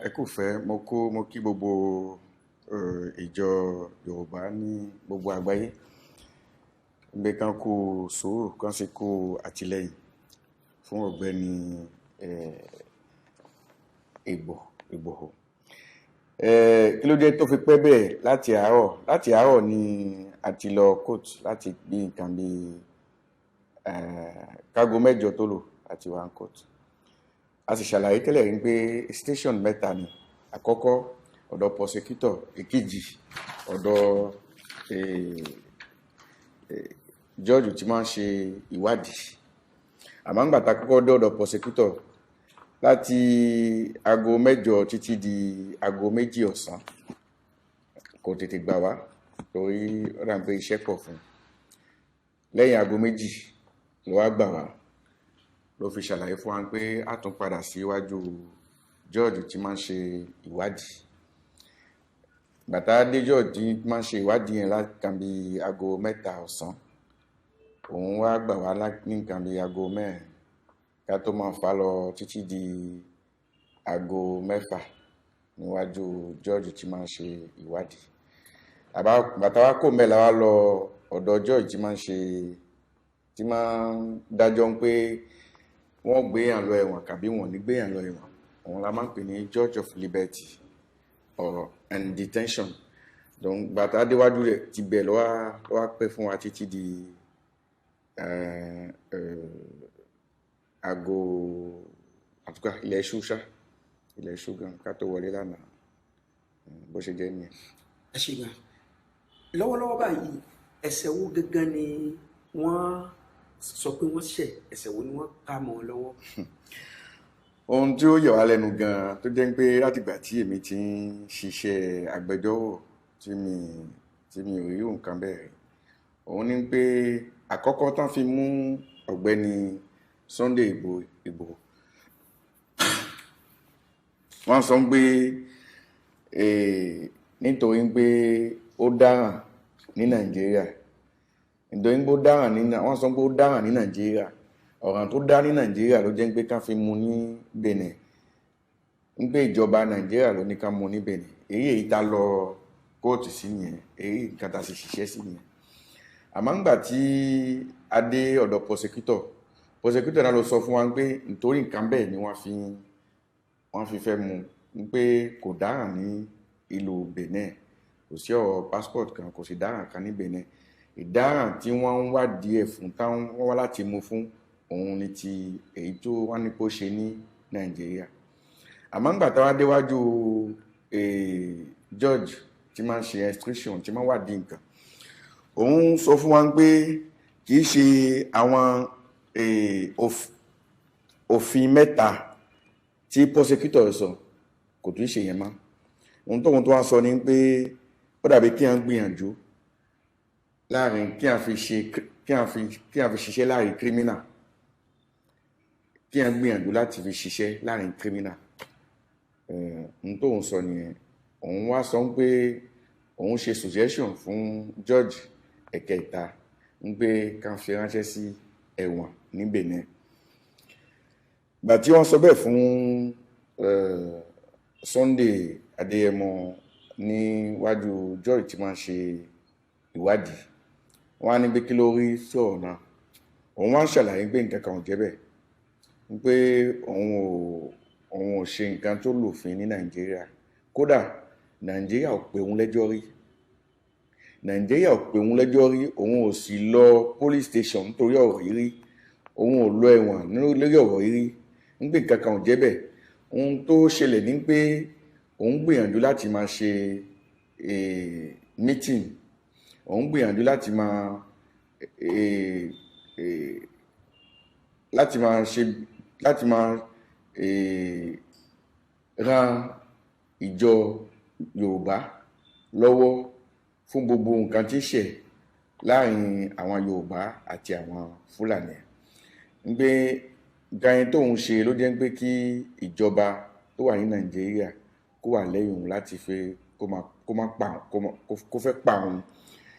ẹ kú fẹ́ mo kí gbogbo ìjọ Yorùbá ní gbogbo àgbáyé gbé kan kú sùúrù kan sì kú àtìlẹ́yìn fún ọ̀gbẹ́ni Ìgbòho. Kí ló dé tó fi pẹ́ bẹ́ẹ̀ láti àárọ̀ ni a ti lọ court láti bí nǹkan bí kágo mẹ́jọ tó lò àti wá court. A sì ṣàlàyé tẹ́lẹ̀ rí pé station mẹ́ta ni, àkọ́kọ́ ọ̀dọ̀ prosecutor, èkejì ọ̀dọ̀ judge tí máa ń ṣe ìwádìí. Àmọ́ ńgbà tá kọ́kọ́ dé ọ̀dọ̀ prosecutor láti aago mẹ́jọ títí di aago 2 ọ̀sán kò tètè gbà wá torí ó dà pé iṣẹ́ pọ̀ fún un. Lẹ́yìn aago 2 ló wá gbà wá, ló fi ṣàlàyé fún wa pé a tún padà sí iwájú judge tí máa ń ṣe ìwádìí. Bàtà dé judge tí máa ń ṣe ìwádìí yẹn láti kan bí aago 3 ọ̀sán, òun wá gbà wá ní nǹkan bí aago 4 ká tó máa fà lọ títí di aago 6 níwájú judge tí máa ń ṣe ìwádìí. Bàtà wá kò mẹ́la wá lọ ọ̀dọ̀ judge tí máa ń dájọ́ pé wọ́n gbé yàn lọ ẹ̀wọ̀n kàbí wọ́n ní gbé yàn lọ ẹ̀wọ̀n. Òun la máa ń pè ní Judge of Liberty and Detention. Donc bàtà déwájú rẹ̀ ti bẹ̀ ló wá pẹ́ fún wa títí di aago àtúkà ilẹ̀ ṣú gan ká tó wọlé lánàá. Bó ṣe jẹ́ nìyẹn. Ẹ ṣé gan. Lọ́wọ́lọ́wọ́ báyìí ẹ̀ṣẹ̀ wo gangan ni wọ́n sọ pé wọ́n ṣẹ̀, ẹ̀ṣẹ̀ wo ni wọ́n ká mọ́ wọn lọ́wọ́? Ohun tí ó yà wá lẹ́nu gan tó jẹ́ pé látìgbà tí èmi ti ń ṣiṣẹ́ agbẹjọ́rò tí mi ò rí nǹkan bẹ́ẹ̀, òun ni pé àkọ́kọ́ tán fi mú ọ̀gbẹ́ni Sunday Ìgbòho, wọ́n sọ pé nítorí pé ó dáràn ní Nàìjíríà, nítorí pé ó dáràn wọ́n sọ pé ó dáràn ní Nàìjíríà, ọ̀ràn tó dá ní Nàìjíríà ló jẹ́ pé ká fi mú ní Benin, ń pé ìjọba Nàìjíríà ló ní ká mú ní Benin. Èyí tá lọ kóòtù sí nìyẹn, èyí nǹkan tá sì ṣiṣẹ́ sí nìyẹn. Àmọ́ ńgbà tí a dé ọ̀dọ̀ prosecutor náà ló sọ fún wa pé nítorí nǹkan bẹ́ẹ̀ ni wọ́n fi fẹ́ mú, pé kò dáràn ní ìlú Benin, kò sí ọ̀rọ̀ passport kan, kò sí dáràn kan ní Benin. Ìdáràn tí wọ́n ń wádìí ẹ̀ fún táwọn wọ́n wá láti mú fún òun ni ti èyí tó wá ní kó ṣe ní Nàìjíríà. Àmọ́ ńgbà tá wá déwájú judge tí máa ń ṣe instruction tí máa ń wádìí nǹkan, òun sọ fún wa pé kì í ṣe àwọn òfin mẹ́ta tí prosecutor sọ kò tún ṣe yẹn mọ́. Ohun tóun tó wá sọ ni pé ó dàbí kí wọ́n gbìyànjú láàrin kí wọ́n fi ṣiṣẹ́ láàrin criminal, kí wọ́n gbìyànjú láti fi ṣiṣẹ́ láàrin criminal. Ohun tóun sọ nìyẹn. Òun wá sọ pé òun ṣe suggestion fún judge ẹ̀kẹta pé ká fi ránṣẹ́ sí ẹ̀wọ̀n ní Benin. Ìgbà tí wọ́n sọ bẹ́ẹ̀ fún Sunday Adéyẹmọ níwájú judge tí máa ń ṣe ìwádìí, wọ́n á ní pé kí ló rí sọ̀rọ̀ náà. Òun wá ń ṣàlàyé pé nǹkan kan ò jẹ́ bẹ́ẹ̀, pé òun ò ṣe nǹkan tó lòfin ní Nàìjíríà. Kódà Nàìjíríà ò pè òun lẹ́jọ́ rí, òun ò sì lọ police station nítorí ọ̀rọ̀ yìí rí, òun ò lọ ẹ̀wọ̀n lórí ọ̀rọ̀ yìí rí, ń pé nǹkan kan ò jẹ́ bẹ́ẹ̀. Ohun tó ṣẹlẹ̀ ní pé òun gbìyànjú láti máa ṣe meeting, òun gbìyànjú láti máa ran ìjọ Yorùbá lọ́wọ́ fún gbogbo nǹkan tí ń ṣẹ̀ láàrin àwọn Yorùbá àti àwọn Fúlàní. Ń pé gain tóun ṣe ló jẹ́ pé kí ìjọba tó wà ní Nàìjíríà kó wà lẹ́yìn òun láti fẹ́ kó fẹ́ pa òun.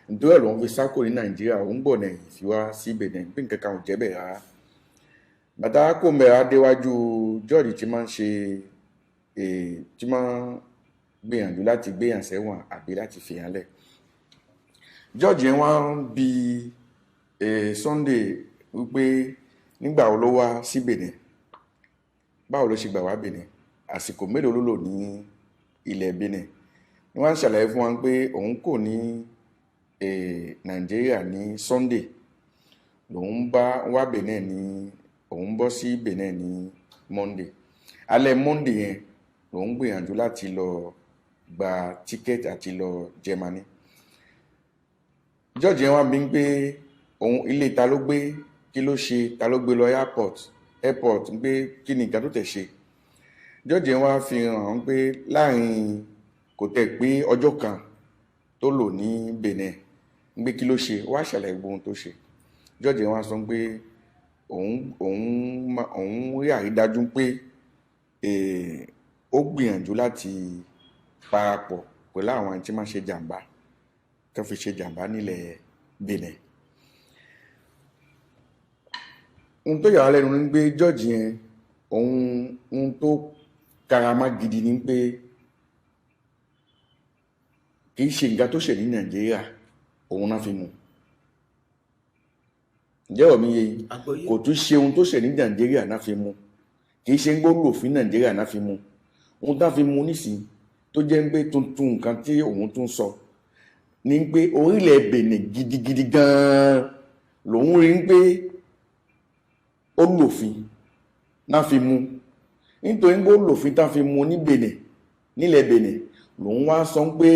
Nítorí ẹ̀ lòun fi sákò ní Nàìjíríà, òun bọ̀ nẹ̀yìn fi wá sí Benin, pé nǹkan kan ò jẹ́ bẹ́ẹ̀ rárá. Bàtà kò mẹ́ra déwájú judge tí máa ń ṣe tí máa gbìyànjú láti gbéyàn sẹ́wọ̀n àbí láti fìyàn lẹ̀. George yẹn wá ń bi Sunday wípé nígbà wo ló wá sí Benin, báwo ló ṣe gbà wá Benin, àsìkò mélòó ló lò ní ilẹ̀ Benin. Ni wọ́n ṣàlàyé fún wa pé òun kò ní Nàìjíríà ní Sunday, lòun bá wá Benin ní òun bọ́ sí Benin ní Monday. Alẹ́ Monday yẹn lòun gbìyànjú láti lọ gba tíkẹ́ẹ̀tì àti lọ Germany. George yẹn wá bí pé òun ilé ta ló gbé, kí ló ṣe, ta ló gbé lọ airport ń pé kí ni nǹkan tó tẹ̀ ṣe. George yẹn wá fi hàn pé láàrin kò tẹ̀ pé ọjọ́ kan tó lò ní Benin ń pé kí ló ṣe, wá ṣàlàyé gbogbo ohun tó ṣe. George yẹn wá sọ pé òun rí àrídájú pé ó gbìyànjú láti parapọ̀ pẹ̀lú àwọn tí máa ṣe jàǹbá tó fi ṣe jàǹbá nílẹ̀ Benin. Ohun tó yà wá lẹ́nu ni pé George yẹn ohun tó karama gidi ni pé kì í ṣe nǹkan tó ṣe ní Nàìjíríà òun náà fi mú. Ǹjẹ́ ọ̀mí yẹ kò tún ṣe ohun tó ṣe ní Nàìjíríà náà fi mú, kì í ṣe ń gbóòlò fún Nàìjíríà náà fi mú. Ohun tá fi mú nísìnyí tó jẹ́ pé tuntun nǹkan tí òun tún sọ ní pé orílẹ̀ Benin gidigidi gan-an lòun rí pé ó lòfin náà fi mú. Nítorí pé ó lòfin tá fi mú ní Benin, nílẹ̀ Benin, lòun wá sọ pé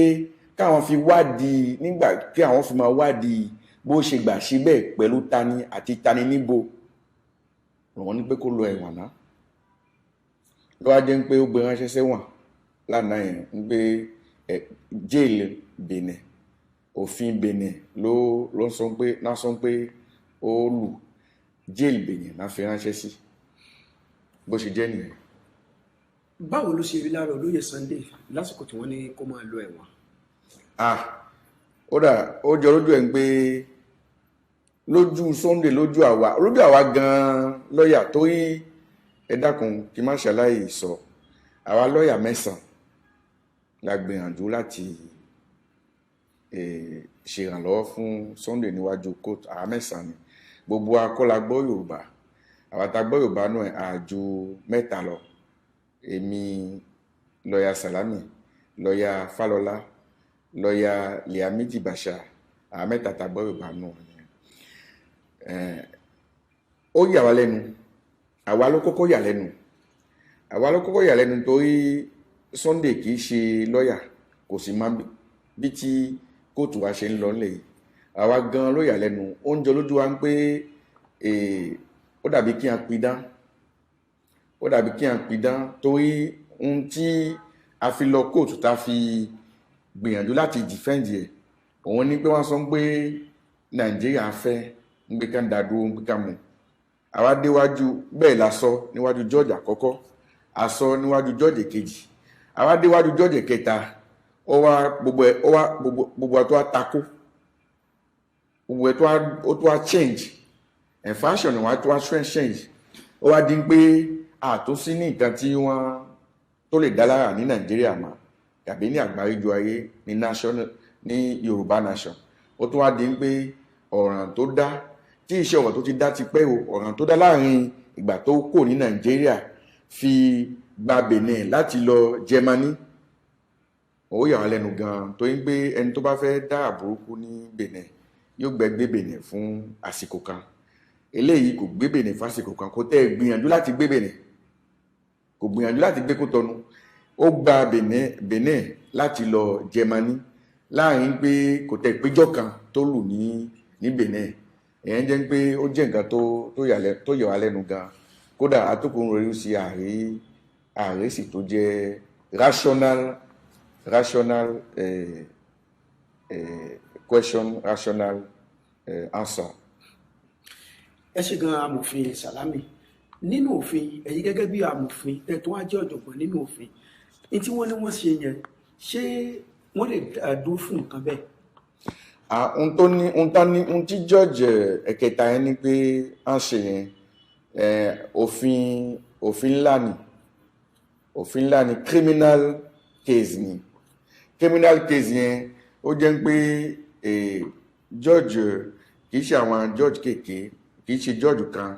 káwọn fi wádìí, nígbà kí àwọn fi máa wádìí bó ṣe gbà ṣe bẹ́ẹ̀ pẹ̀lú tani àti tani níbo, lòun ní pé kó lọ ẹ̀wọ̀n náà. Ló wá jẹ́ pé ó gbé ránṣẹ́ sẹ́wọ̀n lánàá yẹn ń pé jail Benin, òfin Benin ló sọ pé ó lù, jail Benin náà fi ránṣẹ́ sí. Bó ṣe jẹ́ nìyẹn. Báwo ló ṣe rí lára olóyè Sunday lásìkò tí wọ́n ní kó máa lọ ẹ̀wọ̀n? Ó jọ lójú ẹ̀ ń pé lójú Sunday, lójú àwa gan-an lọ́yà, torí ẹ dákun kí má ṣàlàyé sọ, àwa lọ́yà 9 la gbìyànjú láti ṣèrànlọ́wọ́ fún Sunday níwájú court. Àwa 9 ni, gbogbo akọ́la gbọ́ Yorùbá, àwa tá gbọ́ Yorùbá náà àjò 3 lọ. Èmi, lọ́yà Salami, lọ́yà Fálọlá, lọ́yà Liamidi Basha, àwa 3 tá gbọ́ Yorùbá náà. Ó yà wá lẹ́nu, àwa ló kọ́kọ́ yà lẹ́nu torí Sunday kìí ṣe lọ́yà, kò sì máa bí tí kóòtù wa ṣe ń lọ nílẹ̀ yìí. Àwa gan ló yà lẹ́nu. Ó ń jọ lójú wa ń pé ó dàbí kí a pidán, torí ohun tí a fi lọ kóòtù tá fi gbìyànjú láti defend ẹ̀, òun ní pé wọ́n sọ pé Nàìjíríà fẹ́ ń gbé ká dádúró, ń gbé ká mú. Àwa déwájú, bẹ́ẹ̀ la sọ níwájú George àkọ́kọ́, a sọ níwájú George kejì, àwa déwájú George kẹta, gbogbo ẹ̀ tó wá takó, gbogbo ẹ̀ tó wá change, and fashion wa tó wá change. Ó wá di pé àtúnṣí ní nǹkan tí wọ́n tó lè dá lára ní Nàìjíríà mà tàbí ní àgbáríjọ ayé ní Yorùbá nation. Ó tó wá di pé ọ̀ràn tó dá, tí iṣẹ́ ọ̀rọ̀ tó ti dá ti pẹ́ o, ọ̀ràn tó dá láàrin ìgbà tó kò ní Nàìjíríà fi gba Benin láti lọ Germany. Ó yà wá lẹ́nu gan-an torí pé ẹni tó bá fẹ́ dá àbúrúkú ní Benin yóò gbé Benin fún àsìkò kan. Eléyìí kò gbé Benin fún àsìkò kan, kò tẹ́ gbìyànjú láti gbé Benin, kò gbìyànjú láti gbé Kútọ̀nù. Ó gba Benin láti lọ Germany láàrin pé kò tẹ́ péjọ kan tó lù ní Benin. Èyàn jẹ́ pé ó jẹ́ nǹkan tó yà wá lẹ́nu gan. Kódà atókùn rẹ̀ sí ààrẹ sì tó jẹ́ rational question, rational answer. Ẹ ṣé gan amòfin Salami. Nínú òfin, ẹ̀yin gẹ́gẹ́ bí amòfin tó wá jẹ́ ọ̀jọ̀gbọ́n nínú òfin, ní tí wọ́n ní wọ́n ṣe yẹn, ṣé wọ́n lè dúró fún nǹkan bẹ́ẹ̀? Ohun tí George ẹ̀kẹta yẹn ni pé à ń ṣe yẹn òfin ńlá ni, òfin ńlá ni criminal case ni criminal case yẹn ó jẹ́ pé George kì í ṣe àwọn George kéèké kì í ṣe George kan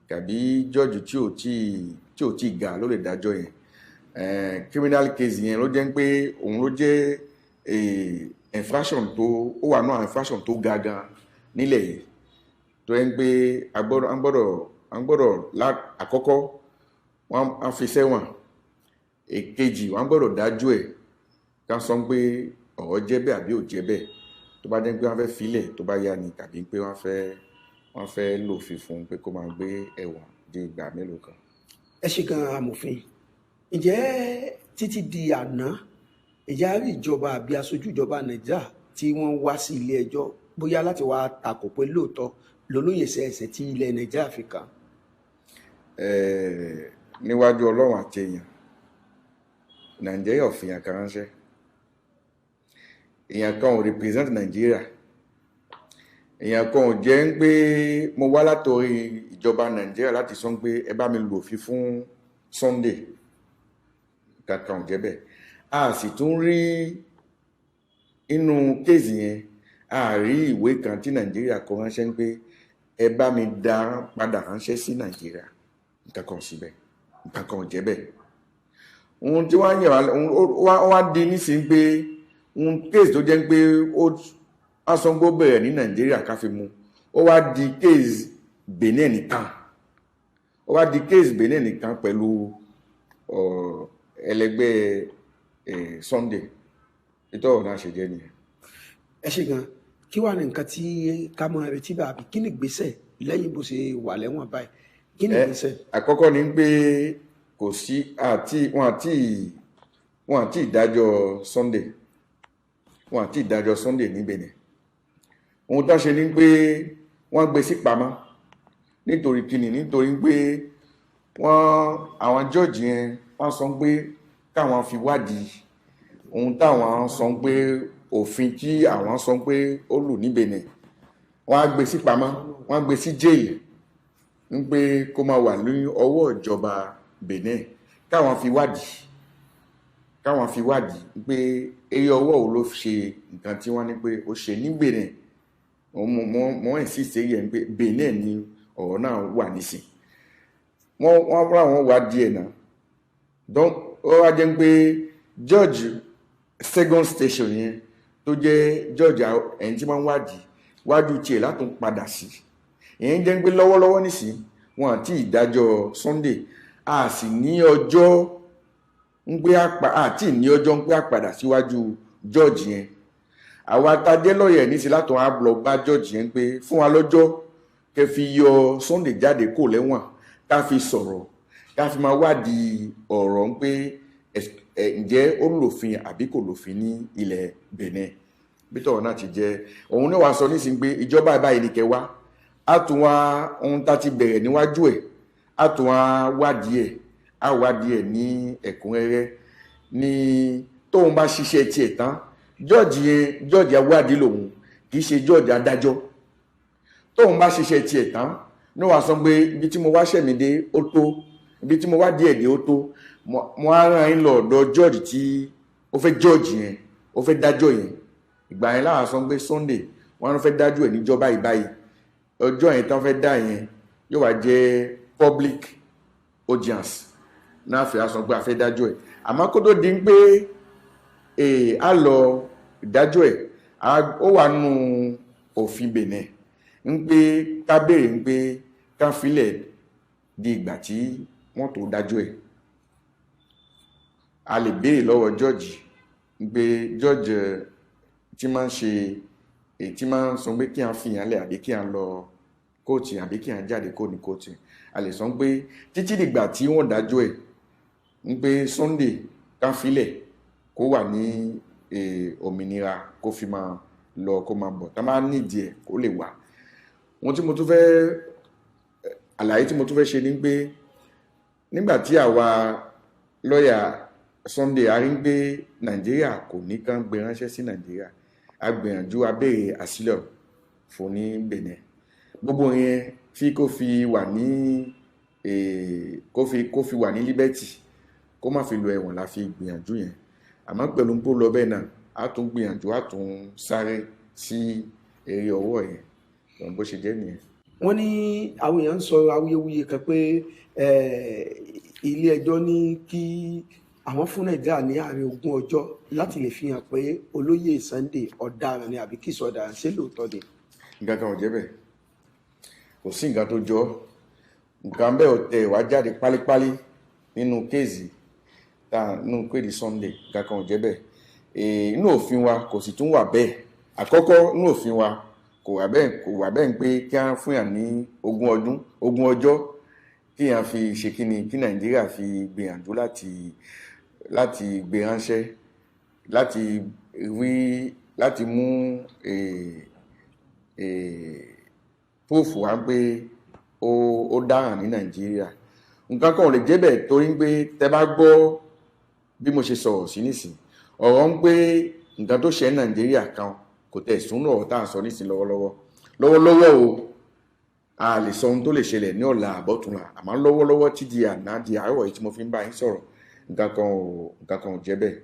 tàbí George tí ò tí ga ló lè dájọ́ yẹn criminal case yẹn ló jẹ́ pé òun ló jẹ́ infraction tó ó wà náà infraction tó ga gan nílẹ̀ yìí tó yẹn pé a gbọ́dọ̀ àkọ́kọ́ wọ́n á fi sẹ́wọ̀n èkejì wọ́n gbọ́dọ̀ dájú ẹ̀ ká sọ pé ọ̀rọ̀ jẹ́ bẹ́ẹ̀ àbí ò jẹ́ bẹ́ẹ̀ tó bá jẹ́ pé wọ́n fẹ́ filẹ̀ tó bá yá ni tàbí pé wọ́n fẹ́ lò fífún pé kó máa gbé ẹ̀wọ̀n di ìgbà mélòó kan. ẹ ṣe gan amòfin ǹjẹ́ títí di àná ìjà rí ìjọba àbí aṣojú ìjọba Nàìjíríà tí wọ́n wá sí ilé ẹjọ́ bóyá láti wá takò pé lóòótọ́ lolóyè ẹ̀ṣẹ̀ tí ilẹ̀ Nàìjíríà fi kàn. níwájú Ọlọ́run àti èèyàn Nàìjíríà ò fi hàn kan ránṣẹ́ èèyàn kan ò represent Nàìjíríà èèyàn kan ò jẹ́ ń pé mo wá látòrí ìjọba Nàìjíríà láti sọ pé ẹ bá mi lò fi fún Sunday kankan ò jẹ́ bẹ́ẹ̀ a sì tún rí inú kéèsì yẹn a rí ìwé kan tí Nàìjíríà kọ ránṣẹ́ pé ẹ bá mi dá padà ránṣẹ́ sí Nàìjíríà nǹkan kan síbẹ̀ nǹkan kan ò jẹ́ bẹ́ẹ̀ ohun tí wọ́n yàn wá di nísìnyí pé ohun kéèsì tó jẹ́ pé ó sọ́ngbó bẹ̀rẹ̀ ní Nàìjíríà ká fi mú ó wá di kéèsì Benin nìkan pẹ̀lú ẹlẹgbẹ́ Sunday ìtọ́wọ̀ náà ṣe jẹ́ nìyẹn. ẹ ṣe gan kí wàá ní nǹkan tí ká máa retí bá àbí kí ni ìgbésẹ̀ lẹ́yìn bó ṣe wà lẹ́wọ̀n báyìí kí ni ìgbésẹ̀. àkọ́kọ́ ni pé kò sí wọn àti ìdájọ́ Sunday ní Benin ohun tó ṣe ni pé wọ́n gbé sí pamọ́ nítorí kíni nítorí pé àwọn jọ́ọ̀jì yẹn wọ́n sọ pé káwọn fi wádìí ohun táwọn sọ pé òfin tí àwọn sọ pé ó lù ní Benin wọ́n á gbé sí pamọ́ wọ́n á gbé sí jail ń pé kó máa wà ní ọwọ́ ìjọba Benin káwọn fi wádìí pé eré ọwọ́ wo ló ṣe nǹkan tí wọ́n ní pé ó ṣe ní Benin wọ́n insist yẹn pé Benin ni ọ̀rọ̀ náà wà nísìn wọ́n ráwọn wá díẹ̀ náà donc ó wá jẹ́ pé George second station yẹn tó jẹ́ George ẹni tí wọ́n wájú tiẹ̀ látún padà sí ìyẹn jẹ́ pé lọ́wọ́lọ́wọ́ nísìn wọn àti ìdájọ́ Sunday a sì ní ọjọ́ ń pé àpàdà síwájú George yẹn àwọn atajẹ́ lọ́yẹ̀ ní sí látọ̀ á lọ bá George yẹn pé fún wa lọ́jọ́ kẹ́ fi yọ Sunday jáde kó lẹ́wọ̀n ká fi sọ̀rọ̀ ká fi máa wádìí ọ̀rọ̀ ń pé ǹjẹ́ ó lòfin àbí kò lòfin ní ilẹ̀ Benin bí tọ̀rọ̀ náà ti jẹ́ òun ní wàá sọ nísìnyí pé ìjọba ìbáyìí ní kẹwàá á tún wá ohun tá ti bẹ̀rẹ̀ níwájú ẹ̀ á tún wá wádìí ẹ̀ ní ẹ̀kúnrẹ́rẹ́ ní tóun bá ṣiṣẹ́ tiẹ̀ tán George awádìí lòun kì í ṣe George adájọ́ tóun bá ṣiṣẹ́ tiẹ̀ tán ní wàá sọ pé ibi tí mo wá ṣẹ̀mí dé ó tó ibi tí mo wá díẹ̀ dé ó tó mo á rán yín lọ ọ̀dọ̀ George tí ó fẹ́ George yẹn ó fẹ́ dájọ́ yẹn ìgbà yẹn láwọn sọ pé Sunday wọ́n fẹ́ dájọ́ ẹ̀ níjọba ìbáyìí ọjọ́ yẹn tán fẹ́ dá yẹn yóò wá jẹ́ public audience náà fẹ́ sọ pé a fẹ́ dájọ́ ẹ̀ àmọ́ kó tó di pé a lọ ìdájọ́ ẹ̀ ó wà nù òfin Benin ń pé ká béèrè ń pé ká filẹ̀ di ìgbà tí wọ́n tó dájọ́ ẹ̀ a lè béèrè lọ́wọ́ George ń pé George tí máa ń ṣe èyí tí máa ń sọ pé kí a fi hàn lẹ̀ àbí kí a lọ kóòtù àbí kí a jáde kó ní kóòtù a lè sọ pé títí dìgbà tí wọ́n dájọ́ ẹ̀ ń pé Sunday ká filẹ̀ kó wà ní òmìnira kó fi máa lọ kó máa bọ̀ tá máa nídìí ẹ̀ kó lè wà ohun tí mo tún fẹ́ àlàyé tí mo tún fẹ́ ṣe ni pé nígbà tí àwa lọ́ọ̀yà Sunday a rí ń gbé Nàìjíríà kò ní kán gbé ránṣẹ́ sí Nàìjíríà a gbìyànjú abéèrè àsílẹ̀ fún ní Benin gbogbo yẹn tí kò fi wà ní liberty kó má fi lọ ẹ̀wọ̀n la fi gbìyànjú yẹn àmọ́ pẹ̀lú pé ó lọ bẹ́ẹ̀ náà a tún gbìyànjú a tún sáré sí eré ọwọ́ yẹn lọ́n bó ṣe jẹ́ nìyẹn. wọ́n ní àwọn èèyàn ń sọ awuyewuye kan pé ilé ẹjọ́ ní kí àwọn fún Nàìjíríà ní àárín 20 ọjọ́ láti lè fi hàn pé olóyè Sunday ọ̀daràn ni àbí kìí sọ̀daràn ṣé lóòótọ́ ni. nǹkan kan ò jẹ́ bẹ́ẹ̀ kò sí nǹkan tó jọ nǹkan bẹ́ẹ̀ ò tẹ̀ wá jáde pálípálí nínú kéèsì nínú kéèdì Sunday nǹkan kan ò jẹ́ bẹ́ẹ̀ inú òfin wa kò sì tún wà bẹ́ẹ̀ àkọ́kọ́ inú òfin wa kò wà bẹ́ẹ̀ ń pé kí á fún yàn ní 20 ọjọ́ kí yàn fi ṣe kíni kí Nàìjíríà fi gbìyànjú láti gbé ránṣẹ́ láti mú próòfù wá pé ó dáràn ní Nàìjíríà nǹkan kan ò lè jẹ́ bẹ́ẹ̀ torí pé tẹ́ bá gbọ́ bí mo ṣe sọ̀rọ̀ sí nísìn ọ̀rọ̀ ń pé nǹkan tó ṣe Nàìjíríà kan kò tẹ̀ sún ọ̀rọ̀ tá à ń sọ nísìn lọ́wọ́lọ́wọ́ o a lè sọ ohun tó lè ṣẹlẹ̀ ní ọ̀la àbọ̀túnla àmọ́ lọ́wọ́lọ́wọ́ tí di àná di àárọ̀ yìí tí mo fi ń bá yín sọ̀rọ̀ nǹkan kan ò jẹ́ bẹ́ẹ̀.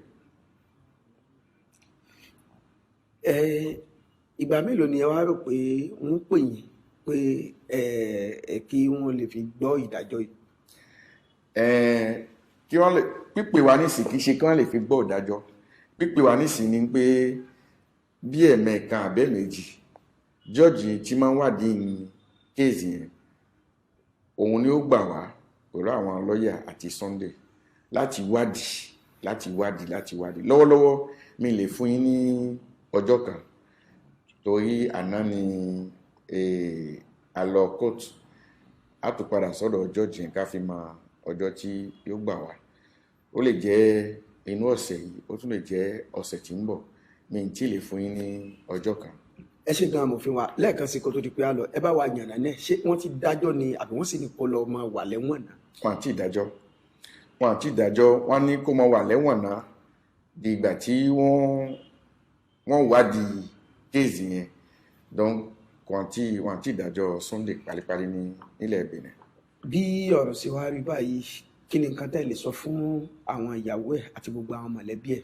ìgbà mélòó ni ẹ wá rò pé wọ́n pè yín pé kí wọ́n lè fi gbọ́ ìdájọ́ yìí. kí wọ́n lè pípè wá nísìn kì í ṣe kí wọ́n lè fi gbọ́ ìdájọ́ pípè wá nísìn ni pé bí ẹ̀mẹ̀kan àbẹ́ẹ̀mejì jọ́ọ̀jì tí máa ń wádìí kéèsì yẹn òun ni ó gbà wá pẹ̀lú àwọn lọ́ọ̀yà àti Sunday láti wádìí lọ́wọ́lọ́wọ́ mi lè fún yín ní ọjọ́ kan torí àná ni a lọ court a tún padà sọ́dọ̀ jọ́ọ̀jì yẹn ká fi mọ ọjọ́ tí yóò gbà wá ó lè jẹ́ inú ọ̀sẹ̀ yìí ó tún lè jẹ́ ọ̀sẹ̀ tí ń bọ̀ mi tí lè fún yín ní ọjọ́ kan. ẹ ṣe gan amòfin wa lẹ́ẹ̀kan sí kó tó di pé a lọ ẹ bá wa yànnà náà ṣé wọ́n ti dájọ́ ni àbí wọ́n sì ní kó lọ máa wà lẹ́wọ̀n náà. wọn àti ìdájọ́ wọn ní kó máa wà lẹ́wọ̀n náà di ìgbà tí wọ́n wádìí kéèsì yẹn dán wọn àti ìdájọ́ Sunday pálípálí nílẹ̀ Benin. bí ọ̀rọ̀ sì wá rí báyìí kí ni nǹkan tẹ́ lè sọ fún àwọn ìyàwó ẹ̀ àti gbogbo àwọn mọ̀lẹ́bí ẹ̀.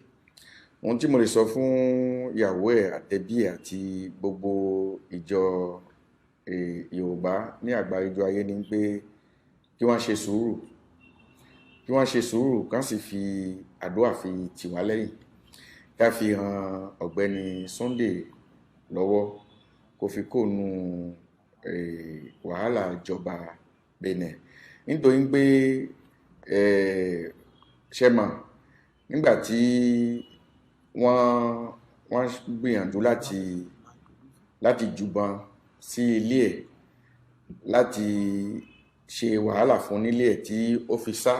ohun tí mo lè sọ fún ìyàwó ẹ̀ àtẹbí ẹ̀ àti gbogbo ìjọ Yorùbá ní àgbáríjọ ayé ni pé kí wọ́n ṣe sùúrù kán sì fi àdúrà fi tì wá lẹ́yìn ká fi hàn ọ̀gbẹ́ni Sunday lọ́wọ́ kó fi kóònù wàhálà ìjọba Benin nítorí pé ṣẹ́mà nígbà tí wọ́n gbìyànjú láti jùbọn sí ilé ẹ̀ láti ṣe wàhálà fún nílé ẹ̀ tí ó fi sá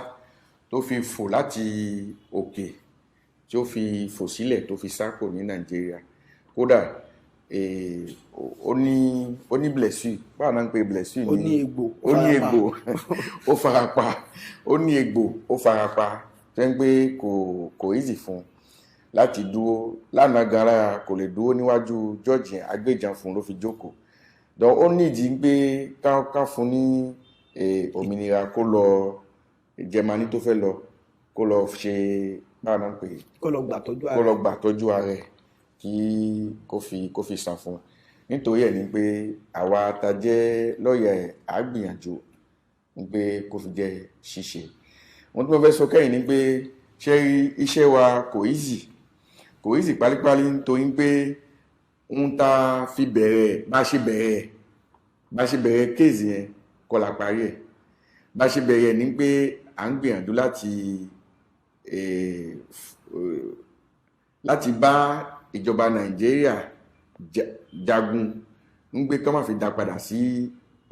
tó fi fò láti òkè tí ó fi fò sílẹ̀ tó fi sá kò ní Nàìjíríà kódà ó ní blessing báwo náà ń pè blessing ó ní egbò ó farapa tẹ́ ń pé kò easy fún láti dúró lánàá gara kò lè dúró níwájú jọ́ọ̀jì agbéjan fún ló fi jókòó dán ó nídìí pé ká fún ní òmìnira kó lọ Germany tó fẹ́ lọ kó lọ ṣe báwo náà ń pè kó lọ gbàtọ́jú ara ẹ̀ kí kó fi san fún nítorí ẹ̀ ni pé àwa ta jẹ́ lọ́ọ̀yà ẹ̀ á gbìyànjú pé kó fi jẹ́ ṣíṣe wọ́n tí mo fẹ́ sọ kẹ́yìn ni pé ṣé iṣẹ́ wa kò easy pálípálí nítorí pé ń ta fi bẹ̀rẹ̀ bá ṣe bẹ̀rẹ̀ kéèsì yẹn kọ́ la parí ẹ̀ bá ṣe bẹ̀rẹ̀ ni pé à ń gbìyànjú láti bá ìjọba Nàìjíríà jagun ń gbé kọ́ máa fi dá padà sí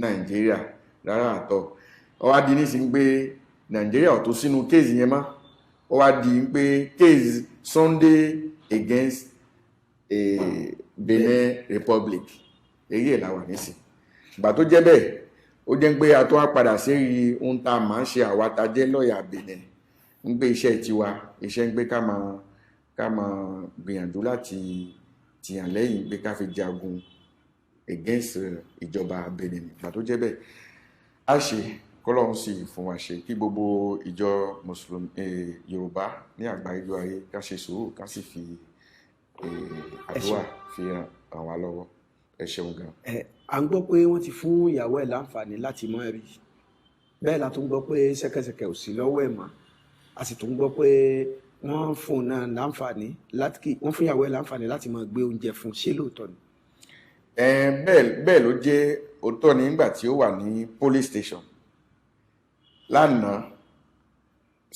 Nàìjíríà rárá àtọ̀ ó wá di nísìnyí pé Nàìjíríà ò tó sínú kéèsì yẹn mọ́ ó wá di pé kéèsì Sunday against Benin Republic èyí ẹ̀ làwà nísìn ìgbà tó jẹ́ bẹ́ẹ̀ ó jẹ́ pé a tó wá padà sí ohun tá a máa ń ṣe àwa tá jẹ́ lọ́ọ̀yà Benin ń gbé iṣẹ́ tiwa iṣẹ́ ń gbé ká máa gbìyànjú láti tìyàn lẹ́yìn pé ká fi jagun against ìjọba Benin ìgbà tó jẹ́ bẹ́ẹ̀ kọ́lọ́run sì fún wa ṣe kí gbogbo ìjọ mùsùlùmí Yorùbá ní àgbáyé ayé ká ṣe sùúrù ká sì fi àdúrà fi ràn wá lọ́wọ́. Ẹ ṣeun gan. À ń gbọ́ pé wọ́n ti fún ìyàwó ẹ̀ láǹfààní láti mọ́ ẹ̀rí, bẹ́ẹ̀ la tún gbọ́ pé ṣẹ́kẹ́ṣẹkẹ̀ ò sí lọ́wọ́ ẹ̀ mọ́, a sì tún gbọ́ pé wọ́n fún un náà láǹfààní wọ́n fún ìyàwó ẹ̀ láǹfààní láti máa gbé oúnjẹ fún un. Ṣé lóòótọ́ ni? Bẹ́ẹ̀ ló jẹ́ òótọ́ ni nígbà tí ó wà ní police station lánàá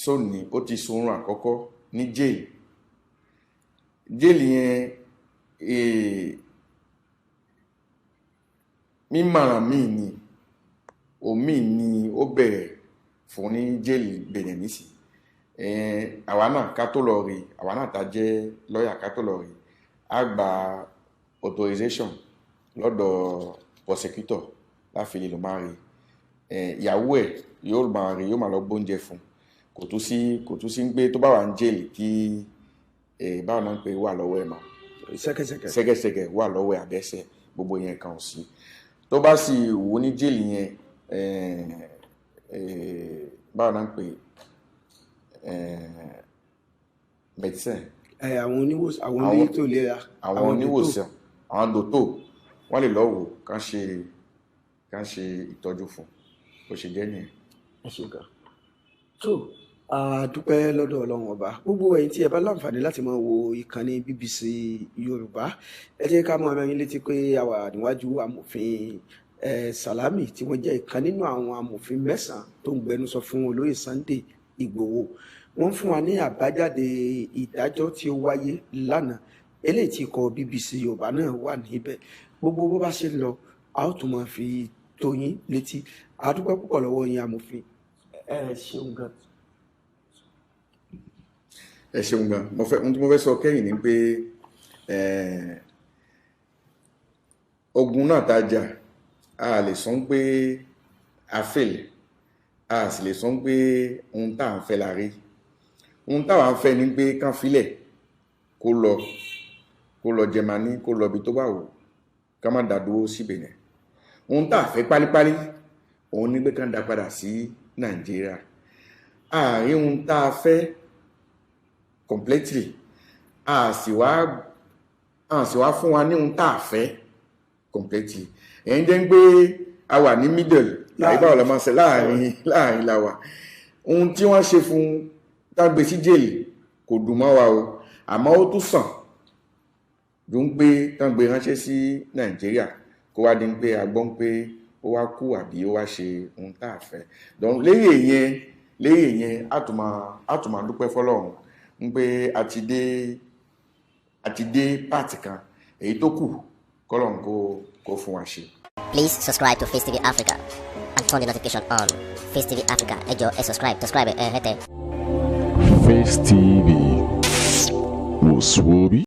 sóní ó ti sunrun àkọ́kọ́ ní jail yẹn mímọ̀ràn míì ni omi ni ó bẹ̀rẹ̀ fún ní jail Benin nísì àwa náà ká tó lọ rí, àwa náà ta jẹ́ lọ́yà ká tó lọ rí, a gba authorization lọ́dọ̀ prosecutor láfi lè lọ máa rí ìyàwó ẹ̀ yóò máa rí, yóò máa lọ gbóúnjẹ fún, kò tún sí ń gbé tó bá wà ń jail kí báwọn náà ń pè wà lọ́wọ́ ẹ̀ mà ṣẹ́gẹ́ṣẹ́gẹ́ wà lọ́wọ́ ẹ̀ àbẹ́sẹ̀ gbogbo yẹn kan ò sí. Tó bá sì wò ní jail yẹn báwọn náà ń pè medicine àwọn oníwòsàn àwọn oníwòsàn ìlera àwọn oníwòsàn àwọn dòtò wọ́n lè lọ́wọ́ kán ṣe ìtọ́jú fún bó ṣe jẹ́ nìyẹn. Ẹ ṣé gan. So a dúpẹ́ lọ́dọ̀ Ọlọ́run ọba. Gbogbo ẹ̀yin tí ẹ bá láǹfààní láti máa wo ìkànnì BBC Yorùbá, ẹ jẹ́ ká mọ̀ ara yín létí pé a wà níwájú amòfin Salami tí wọ́n jẹ́ ìkan nínú àwọn amòfin 9 tó ń gbẹnusọ fún olóyè Sunday Igboho. Wọ́n fún wa ní àbájáde ìdájọ́ tí ó wáyé lánàá, eléyìí tí ikọ̀ BBC Yorùbá náà wà níbẹ̀. Gbogbo bó bá ṣe lọ a ó tún máa fi tó yín létí. A dúpẹ́ púpọ̀ lọ́wọ́ yín amòfin. Ẹ ṣeun gan. Ẹ ṣeun gan. Ohun tí mo fẹ́ sọ kẹ́yìn ni pé ogun náà tá jà a lè sọ pé a fail, a sì lè sọ pé ohun tá à ń fẹ́ la rí. Ohun táwa ń fẹ́ ni pé kán filẹ̀ kó lọ Jẹmaní, kó lọ ibi tó bá wù, ká má dá dúró sí Benin. Ohun tá à fẹ́ pálípálí òun ni pé kán dá padà sí Nàìjíríà. Àárín ohun tá a fẹ́ completely a sì wá fún wa ní ohun tá a fẹ́ completely. Ẹ̀yin jẹ́ ń gbé a wà ní middle láì báwo la máa ṣe láàrin la wà. Ohun tí wọ́n ṣe fún tágbé sí jail kò dùn mọ́ wa o, àmọ́ ó tún sàn ju ń pé tágbé ránṣẹ́ sí Nàìjíríà kó wá di ń pé a gbọ́ ń pé ó wá kú àbí ó wá ṣe ohun tá a fẹ́. Donc lẹ́yìn yẹn a tún máa dúpẹ́ fọ́lọ́run ń pé a ti dé pàtì kan, èyí tó kù kọ́lọ́run kó fún wa ṣe. Please subscribe to Face TV Africa and turn the notification on. Face TV Africa, ẹ jọ̀ọ́ ẹ subscribe hete. Face TV was Swoby.